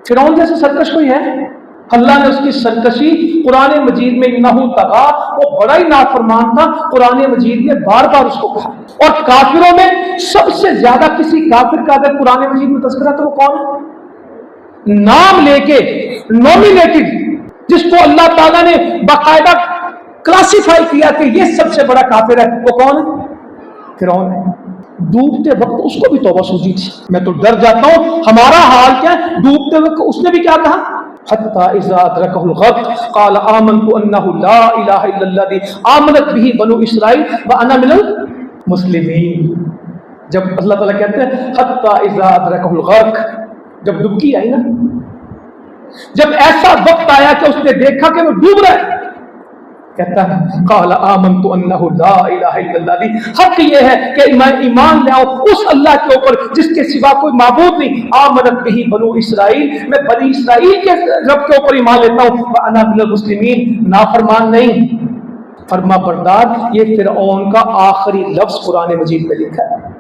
فرعون جیسے سرکش کوئی ہے؟ اللہ نے اس کی سرکشی قرآن مجید میں انہو طغا، وہ بڑا ہی نافرمان تھا، قرآن مجید میں بار بار اس کو کہا۔ اور کافروں میں سب سے زیادہ کسی کافر کا اگر قرآن مجید میں تذکرہ تو وہ کون ہے؟ نام لے کے نومینیٹڈ، جس کو اللہ تعالیٰ نے باقاعدہ کلاسیفائی کیا کہ یہ سب سے بڑا کافر ہے، وہ کون ہے؟ فرعون ہے۔ ڈوبتے وقت اس کو بھی توبہ سوچی تھی۔ میں تو ڈر جاتا ہوں ہمارا حال کیا ہے۔ ڈوبتے وقت اس نے بھی کیا کہا؟ حتی اذا ادرکہ الغرق قال آمنت انہ لا الہ الا الذی آمنت بہ بنو اسرائیل وانا من المسلمین۔ جب اللہ تعالیٰ کہتے ہیں حتی اذا ادرکہ الغرق، جب ڈبکی آئی نا، جب ایسا وقت آیا کہ اس نے دیکھا کہ وہ ڈوب رہا ہے، کہتا ہے قال آمنت انہ لا الہ الا الذی، حق یہ ہے کہ میں ایمان لے آؤں اس اللہ کے اوپر جس کے سوا کوئی معبود نہیں، آمنت بہ بنو اسرائیل، میں بنی اسرائیل کے رب کے اوپر ایمان لیتا ہوں، وانا من المسلمین، نافرمان نہیں، فرما بردار۔ یہ فرعون کا آخری لفظ قرآن مجید میں لکھا ہے۔